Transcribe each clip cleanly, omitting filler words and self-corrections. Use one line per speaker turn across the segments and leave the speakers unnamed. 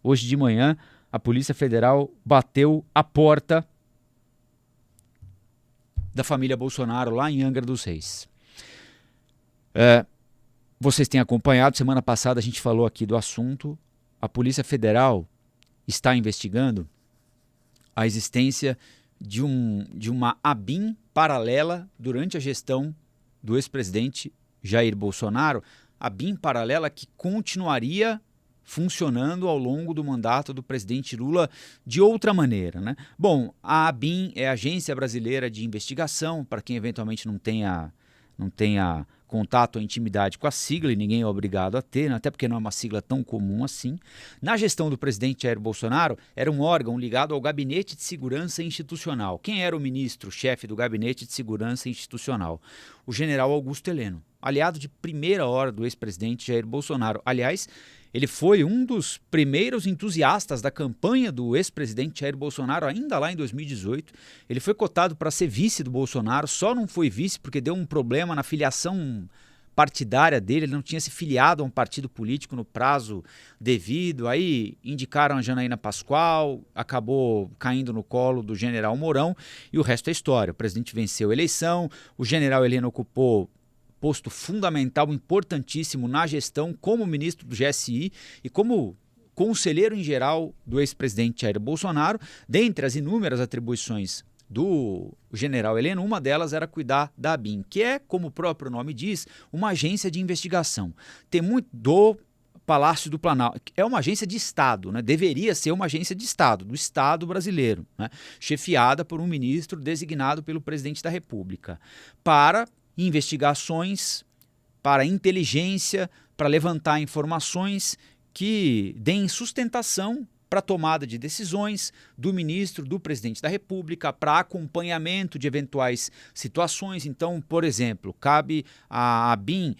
Hoje de manhã, a Polícia Federal bateu a porta da família Bolsonaro lá em Angra dos Reis. Vocês têm acompanhado, semana passada a gente falou aqui do assunto. A Polícia Federal está investigando a existência de uma ABIN paralela durante a gestão do ex-presidente Jair Bolsonaro, ABIN paralela que continuaria funcionando ao longo do mandato do presidente Lula de outra maneira, né? Bom, a ABIN é a Agência Brasileira de Investigação, para quem eventualmente não tenha contato ou intimidade com a sigla, e ninguém é obrigado a ter, né? Até porque não é uma sigla tão comum assim. Na gestão do presidente Jair Bolsonaro, era um órgão ligado ao Gabinete de Segurança Institucional. Quem era o ministro-chefe do Gabinete de Segurança Institucional? O general Augusto Heleno, aliado de primeira hora do ex-presidente Jair Bolsonaro. Aliás, ele foi um dos primeiros entusiastas da campanha do ex-presidente Jair Bolsonaro, ainda lá em 2018. Ele foi cotado para ser vice do Bolsonaro, só não foi vice porque deu um problema na filiação partidária dele, ele não tinha se filiado a um partido político no prazo devido. Aí indicaram a Janaína Pascoal, acabou caindo no colo do general Mourão e o resto é história. O presidente venceu a eleição, o general Heleno ocupou posto fundamental, importantíssimo na gestão como ministro do GSI e como conselheiro em geral do ex-presidente Jair Bolsonaro. Dentre as inúmeras atribuições do general Heleno, uma delas era cuidar da ABIN, que é, como o próprio nome diz, uma agência de investigação. Tem muito do Palácio do Planalto. É uma agência de Estado, né? Deveria ser uma agência de Estado, do Estado brasileiro, né? Chefiada por um ministro designado pelo presidente da República, para investigações, para inteligência, para levantar informações que deem sustentação para a tomada de decisões do ministro, do presidente da República, para acompanhamento de eventuais situações. Então, por exemplo, cabe à ABIN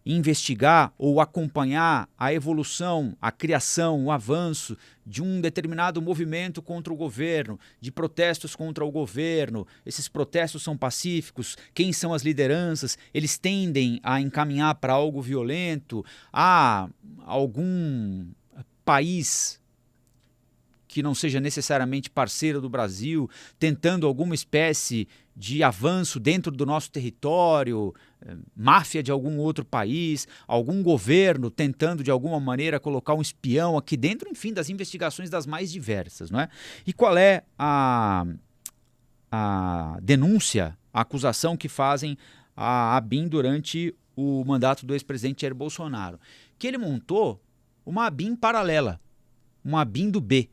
investigar ou acompanhar a evolução, a criação, o avanço de um determinado movimento contra o governo, de protestos contra o governo. Esses protestos são pacíficos? Quem são as lideranças? Eles tendem a encaminhar para algo violento? Há algum país que não seja necessariamente parceiro do Brasil, tentando alguma espécie de avanço dentro do nosso território, máfia de algum outro país, algum governo tentando de alguma maneira colocar um espião aqui dentro, enfim, das investigações das mais diversas, não é? E qual é a denúncia, a acusação que fazem a ABIN durante o mandato do ex-presidente Jair Bolsonaro? Que ele montou uma ABIN paralela, uma ABIN do B,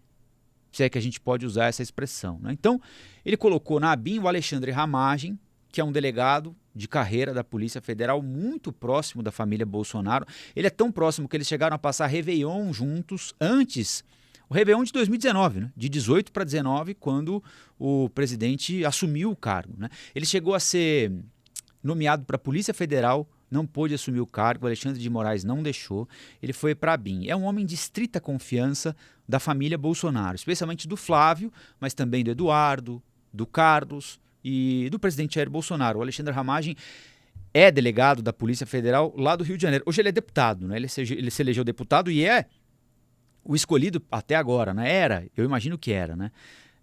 se é que a gente pode usar essa expressão, né? Então, ele colocou na ABIN o Alexandre Ramagem, que é um delegado de carreira da Polícia Federal muito próximo da família Bolsonaro. Ele é tão próximo que eles chegaram a passar Réveillon juntos antes, o Réveillon de 2019, né? De 18 para 19, quando o presidente assumiu o cargo, né? Ele chegou a ser nomeado para a Polícia Federal, não pôde assumir o cargo, o Alexandre de Moraes não deixou, ele foi para a ABIN. É um homem de estrita confiança da família Bolsonaro, especialmente do Flávio, mas também do Eduardo, do Carlos e do presidente Jair Bolsonaro. O Alexandre Ramagem é delegado da Polícia Federal lá do Rio de Janeiro. Hoje ele é deputado, né? Ele se elegeu deputado e é o escolhido até agora, né? Eu imagino que era, né?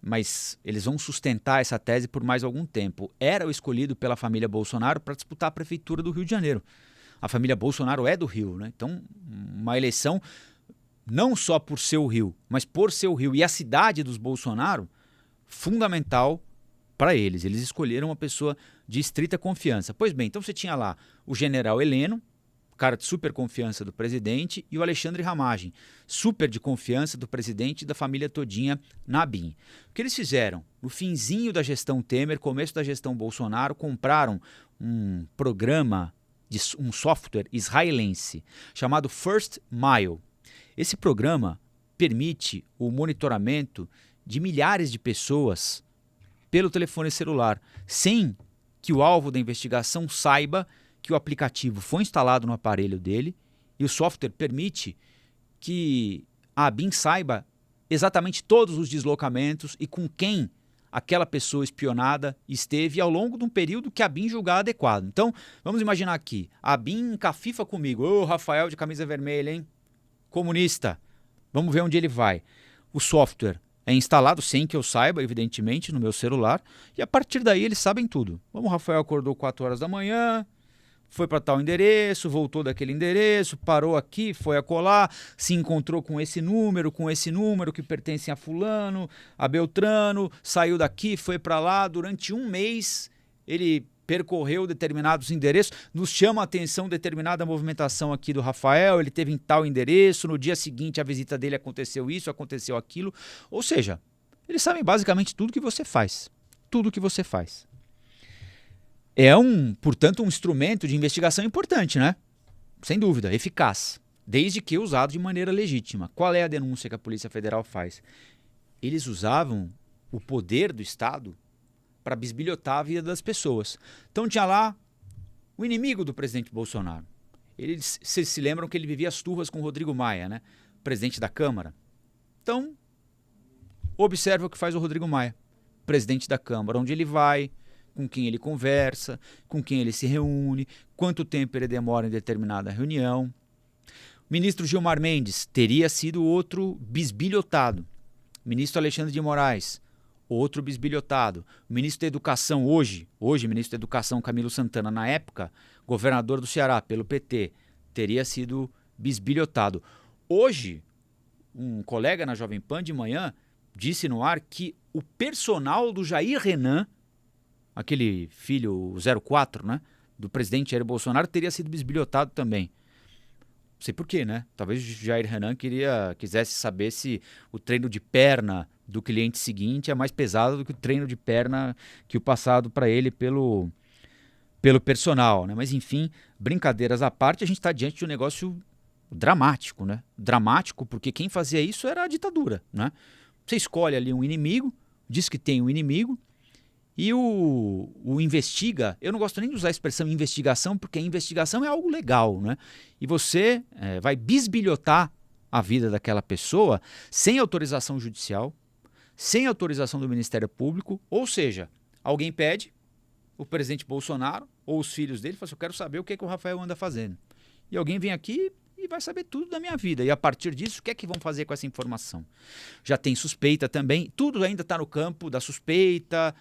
Mas eles vão sustentar essa tese por mais algum tempo. Era o escolhido pela família Bolsonaro para disputar a prefeitura do Rio de Janeiro. A família Bolsonaro é do Rio, né? Então, uma eleição não só por ser o Rio, mas por ser o Rio e a cidade dos Bolsonaro, fundamental para eles. Eles escolheram uma pessoa de estrita confiança. Pois bem, então você tinha lá o general Heleno, cara de super confiança do presidente, e o Alexandre Ramagem, super de confiança do presidente e da família todinha na ABIN. O que eles fizeram? No finzinho da gestão Temer, começo da gestão Bolsonaro, compraram um programa, um software israelense chamado First Mile. Esse programa permite o monitoramento de milhares de pessoas pelo telefone celular, sem que o alvo da investigação saiba que o aplicativo foi instalado no aparelho dele, e o software permite que a ABIN saiba exatamente todos os deslocamentos e com quem aquela pessoa espionada esteve ao longo de um período que a ABIN julgar adequado. Então, vamos imaginar aqui, a ABIN encafifa comigo, ô Rafael de camisa vermelha, hein? Comunista, Vamos ver onde ele vai. O software é instalado sem que eu saiba, evidentemente, no meu celular. E a partir daí eles sabem tudo. Vamos, o Rafael acordou 4 horas da manhã, foi para tal endereço, voltou daquele endereço, parou aqui, foi acolá, se encontrou com esse número que pertence a fulano, a Beltrano, saiu daqui, foi para lá. Durante um mês ele percorreu determinados endereços, nos chama a atenção determinada movimentação aqui do Rafael, ele teve em tal endereço, no dia seguinte a visita dele aconteceu isso, aconteceu aquilo. Ou seja, eles sabem basicamente tudo que você faz. Tudo que você faz. É portanto, um instrumento de investigação importante, né? Sem dúvida, eficaz, desde que usado de maneira legítima. Qual é a denúncia que a Polícia Federal faz? Eles usavam o poder do Estado para bisbilhotar a vida das pessoas. Então tinha lá o inimigo do presidente Bolsonaro. Vocês se lembram que ele vivia as turras com o Rodrigo Maia, né? Presidente da Câmara. Então, observa o que faz o Rodrigo Maia, presidente da Câmara, onde ele vai, com quem ele conversa, com quem ele se reúne, quanto tempo ele demora em determinada reunião. O ministro Gilmar Mendes teria sido outro bisbilhotado. O ministro Alexandre de Moraes, outro bisbilhotado. O ministro da Educação hoje ministro da Educação Camilo Santana, na época, governador do Ceará pelo PT, teria sido bisbilhotado. Hoje, um colega na Jovem Pan de manhã disse no ar que o personal do Jair Renan, aquele filho 04, né, do presidente Jair Bolsonaro, teria sido bisbilhotado também. Não sei por quê, né? Talvez o Jair Renan quisesse saber se o treino de perna do cliente seguinte é mais pesado do que o treino de perna que o passado para ele pelo personal, né? Mas enfim, brincadeiras à parte, a gente está diante de um negócio dramático, né? Dramático porque quem fazia isso era a ditadura, né? Você escolhe ali um inimigo, diz que tem um inimigo, e o investiga. Eu não gosto nem de usar a expressão investigação, porque a investigação é algo legal, né? E você vai bisbilhotar a vida daquela pessoa sem autorização judicial, sem autorização do Ministério Público, ou seja, alguém pede, o presidente Bolsonaro ou os filhos dele fala assim, eu quero saber o que o Rafael anda fazendo. E alguém vem aqui e vai saber tudo da minha vida. E a partir disso, o que é que vão fazer com essa informação? Já tem suspeita também, tudo ainda está no campo da suspeita.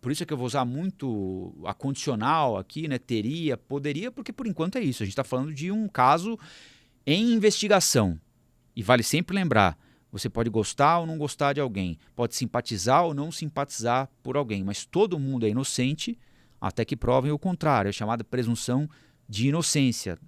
Por isso é que eu vou usar muito a condicional aqui, né? Teria, poderia, porque por enquanto é isso. A gente está falando de um caso em investigação. E vale sempre lembrar, você pode gostar ou não gostar de alguém, pode simpatizar ou não simpatizar por alguém, mas todo mundo é inocente até que provem o contrário. É chamada presunção de inocência,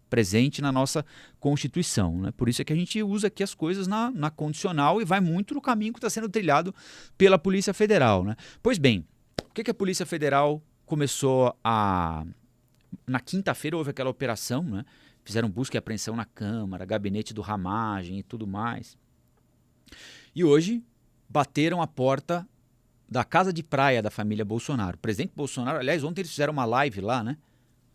presente na nossa Constituição, né? Por isso é que a gente usa aqui as coisas na condicional e vai muito no caminho que está sendo trilhado pela Polícia Federal, né? Pois bem, o que a Polícia Federal começou a... Na quinta-feira houve aquela operação, né? Fizeram busca e apreensão na Câmara, gabinete do Ramagem e tudo mais. E hoje bateram a porta da casa de praia da família Bolsonaro. O presidente Bolsonaro, aliás, ontem eles fizeram uma live lá, né?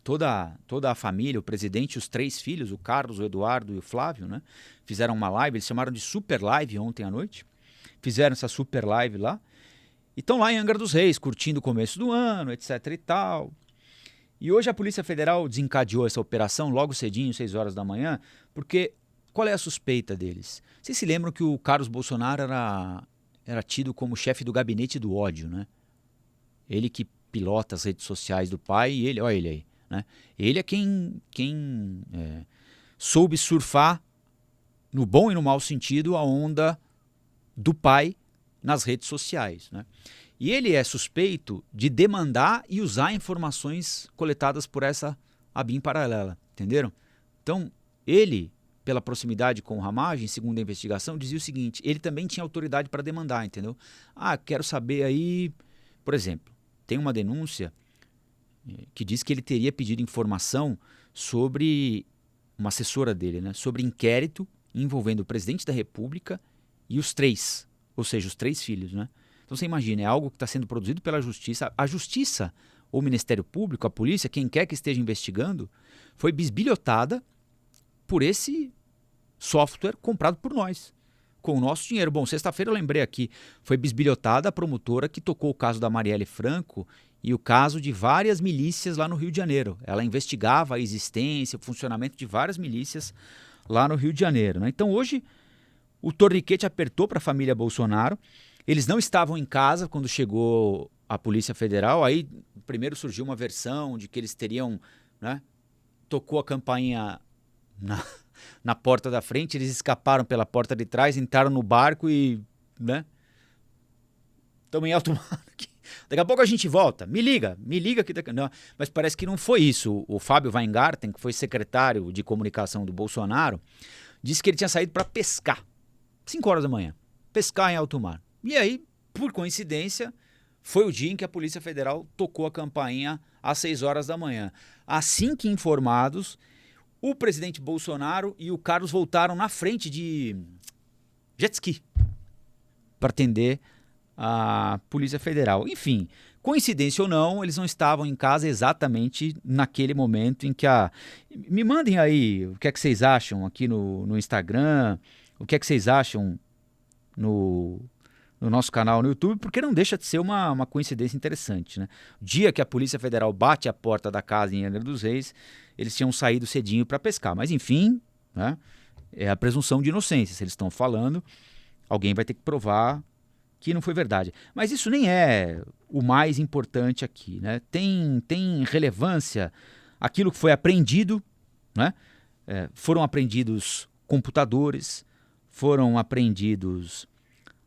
Toda a família, o presidente e os 3 filhos, o Carlos, o Eduardo e o Flávio, né? Fizeram uma live, eles chamaram de super live ontem à noite. Fizeram essa super live lá. E estão lá em Angra dos Reis, curtindo o começo do ano, etc e tal. E hoje a Polícia Federal desencadeou essa operação logo cedinho, 6 horas da manhã, porque qual é a suspeita deles? Vocês se lembram que o Carlos Bolsonaro era tido como chefe do gabinete do ódio, né? Ele que pilota as redes sociais do pai e ele, olha ele aí, né? Ele é quem soube surfar, no bom e no mau sentido, a onda do pai nas redes sociais, né? E ele é suspeito de demandar e usar informações coletadas por essa ABIN paralela, entenderam? Então, ele, pela proximidade com o Ramagem, segundo a investigação, dizia o seguinte, ele também tinha autoridade para demandar, entendeu? Quero saber aí, por exemplo, tem uma denúncia que diz que ele teria pedido informação sobre uma assessora dele, né? Sobre inquérito envolvendo o presidente da República e os 3, ou seja, os 3 filhos, né? Então você imagina, é algo que está sendo produzido pela Justiça. A Justiça, ou o Ministério Público, a polícia, quem quer que esteja investigando, foi bisbilhotada por esse software comprado por nós, com o nosso dinheiro. Bom, sexta-feira eu lembrei aqui, foi bisbilhotada a promotora que tocou o caso da Marielle Franco e o caso de várias milícias lá no Rio de Janeiro. Ela investigava a existência, o funcionamento de várias milícias lá no Rio de Janeiro, né? Então hoje O torniquete apertou para a família Bolsonaro. Eles não estavam em casa quando chegou a Polícia Federal. Aí primeiro surgiu uma versão de que eles teriam, né, tocou a campainha na porta da frente, eles escaparam pela porta de trás, entraram no barco e, né, estamos em alto mar aqui. Daqui a pouco a gente volta. Me liga que não, mas parece que não foi isso. O Fábio Weingarten, que foi secretário de comunicação do Bolsonaro, disse que ele tinha saído para pescar. 5 horas da manhã. Pescar em alto mar. E aí, por coincidência, foi o dia em que a Polícia Federal tocou a campainha às 6 horas da manhã. Assim que informados, o presidente Bolsonaro e o Carlos voltaram na frente de jet ski para atender a Polícia Federal. Enfim, coincidência ou não, eles não estavam em casa exatamente naquele momento em que a... Me mandem aí o que é que vocês acham aqui no Instagram, o que é que vocês acham no nosso canal no YouTube, porque não deixa de ser uma coincidência interessante, né? O dia que a Polícia Federal bate a porta da casa em Angra dos Reis, eles tinham saído cedinho para pescar. Mas enfim, né, é a presunção de inocência. Se eles estão falando, alguém vai ter que provar que não foi verdade. Mas isso nem é o mais importante aqui, né? Tem relevância aquilo que foi apreendido, né? Foram apreendidos computadores, foram apreendidos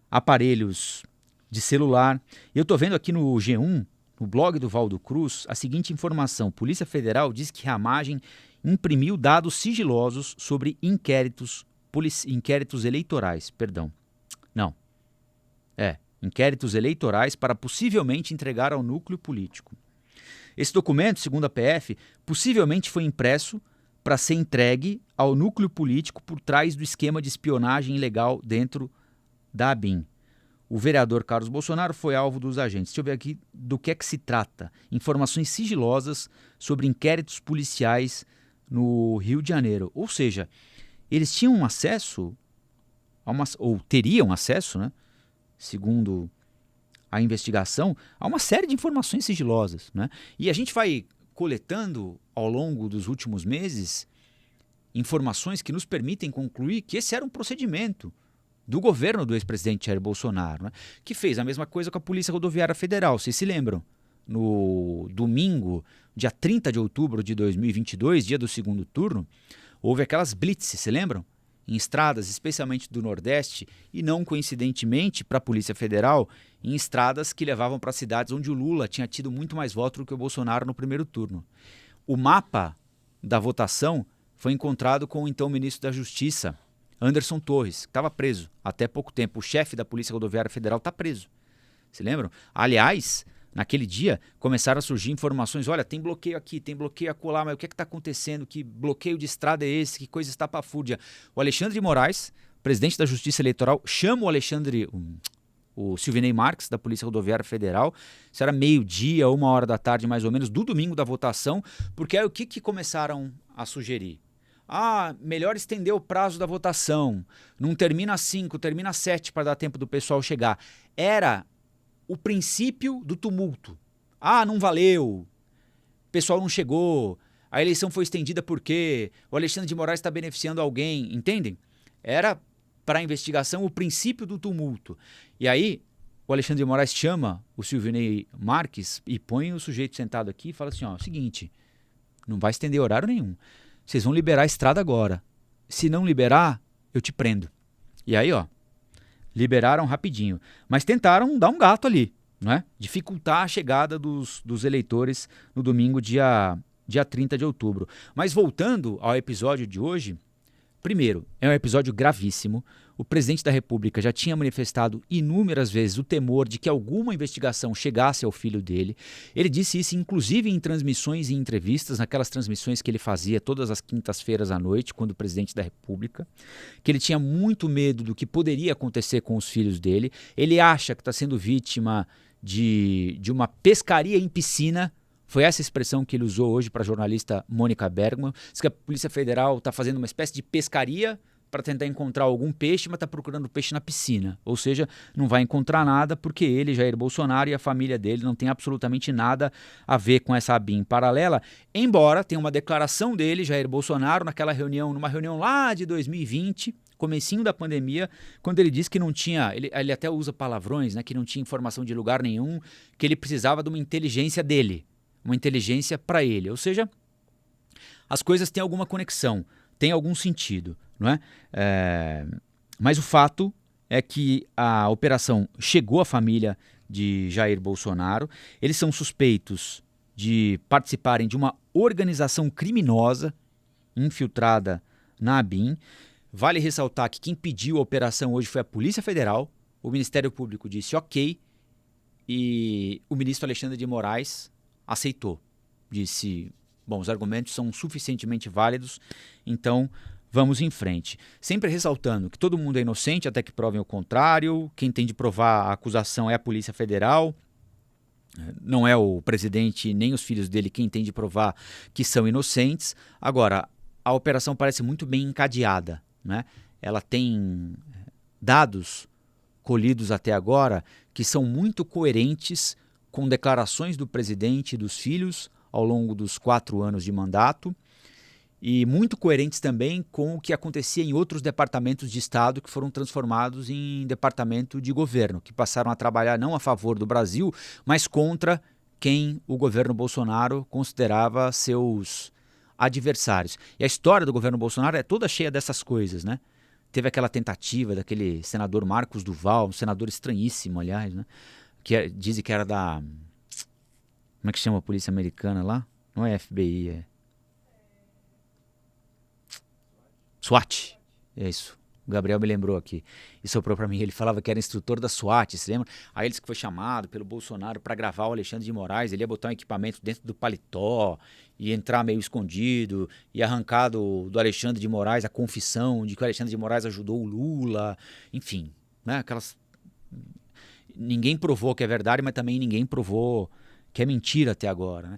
aparelhos de celular. Eu estou vendo aqui no G1, no blog do Valdo Cruz, a seguinte informação. Polícia Federal diz que a Ramagem imprimiu dados sigilosos sobre inquéritos eleitorais. Inquéritos eleitorais para possivelmente entregar ao núcleo político. Esse documento, segundo a PF, possivelmente foi impresso para ser entregue ao núcleo político por trás do esquema de espionagem ilegal dentro da ABIN. O vereador Carlos Bolsonaro foi alvo dos agentes. Deixa eu ver aqui do que é que se trata. Informações sigilosas sobre inquéritos policiais no Rio de Janeiro. Ou seja, eles tinham acesso, ou teriam acesso, né, segundo a investigação, a uma série de informações sigilosas, né? E a gente vai coletando ao longo dos últimos meses informações que nos permitem concluir que esse era um procedimento do governo do ex-presidente Jair Bolsonaro, né, que fez a mesma coisa com a Polícia Rodoviária Federal. Vocês se lembram? No domingo, dia 30 de outubro de 2022, dia do segundo turno, houve aquelas blitzes, se lembram? Em estradas, especialmente do Nordeste, e não coincidentemente para a Polícia Federal, em estradas que levavam para cidades onde o Lula tinha tido muito mais votos do que o Bolsonaro no primeiro turno. O mapa da votação foi encontrado com o então ministro da Justiça, Anderson Torres, que estava preso até pouco tempo. O chefe da Polícia Rodoviária Federal está preso. Se lembram? Aliás, naquele dia começaram a surgir informações, olha, tem bloqueio aqui, tem bloqueio acolá, mas o que está acontecendo? Que bloqueio de estrada é esse? Que coisa estapafúrdia? O Alexandre de Moraes, presidente da Justiça Eleitoral, chama o Silvinei Marques, da Polícia Rodoviária Federal. Isso era meio-dia, 1h da tarde mais ou menos, do domingo da votação, porque aí o que começaram a sugerir? Melhor estender o prazo da votação. Não termina às 5, termina às 7 para dar tempo do pessoal chegar. Era o princípio do tumulto. Não valeu. O pessoal não chegou. A eleição foi estendida porque o Alexandre de Moraes está beneficiando alguém. Entendem? Era para a investigação o princípio do tumulto. E aí o Alexandre de Moraes chama o Silvinei Marques e põe o sujeito sentado aqui e fala assim, seguinte, não vai estender horário nenhum. Vocês vão liberar a estrada agora. Se não liberar, eu te prendo. E aí, liberaram rapidinho. Mas tentaram dar um gato ali, né? Dificultar a chegada dos eleitores no domingo, dia 30 de outubro. Mas voltando ao episódio de hoje, primeiro, é um episódio gravíssimo. O presidente da República já tinha manifestado inúmeras vezes o temor de que alguma investigação chegasse ao filho dele. Ele disse isso, inclusive, em transmissões e entrevistas, naquelas transmissões que ele fazia todas as quintas-feiras à noite, quando presidente da República, que ele tinha muito medo do que poderia acontecer com os filhos dele. Ele acha que está sendo vítima de uma pescaria em piscina. Foi essa expressão que ele usou hoje para a jornalista Mônica Bergman. Diz que a Polícia Federal está fazendo uma espécie de pescaria para tentar encontrar algum peixe, mas está procurando peixe na piscina. Ou seja, não vai encontrar nada porque ele, Jair Bolsonaro, e a família dele não tem absolutamente nada a ver com essa ABIN paralela, embora tenha uma declaração dele, Jair Bolsonaro, numa reunião lá de 2020, comecinho da pandemia, quando ele disse que não tinha, ele até usa palavrões, né, que não tinha informação de lugar nenhum, que ele precisava de uma inteligência dele, uma inteligência para ele. Ou seja, as coisas têm alguma conexão, têm algum sentido, não é? Mas o fato é que a operação chegou à família de Jair Bolsonaro. Eles são suspeitos de participarem de uma organização criminosa infiltrada na ABIN. Vale ressaltar que quem pediu a operação hoje foi a Polícia Federal. O Ministério Público disse ok e o ministro Alexandre de Moraes aceitou. Disse, bom, os argumentos são suficientemente válidos, então vamos em frente. Sempre ressaltando que todo mundo é inocente até que provem o contrário. Quem tem de provar a acusação é a Polícia Federal. Não é o presidente nem os filhos dele quem tem de provar que são inocentes. Agora, a operação parece muito bem encadeada, né? Ela tem dados colhidos até agora que são muito coerentes com declarações do presidente e dos filhos ao longo dos 4 anos de mandato e muito coerentes também com o que acontecia em outros departamentos de Estado que foram transformados em departamento de governo, que passaram a trabalhar não a favor do Brasil, mas contra quem o governo Bolsonaro considerava seus adversários. E a história do governo Bolsonaro é toda cheia dessas coisas, né? Teve aquela tentativa daquele senador Marcos Duval, um senador estranhíssimo, aliás, né? Dizem que era da... Como é que chama a polícia americana lá? Não é FBI, é... SWAT, é isso. O Gabriel me lembrou aqui e soprou para mim. Ele falava que era instrutor da SWAT, você lembra? Aí ele disse que foi chamado pelo Bolsonaro para gravar o Alexandre de Moraes. Ele ia botar um equipamento dentro do paletó e entrar meio escondido e arrancar do Alexandre de Moraes a confissão de que o Alexandre de Moraes ajudou o Lula. Enfim, né? Aquelas... Ninguém provou que é verdade, mas também ninguém provou que é mentira até agora, né?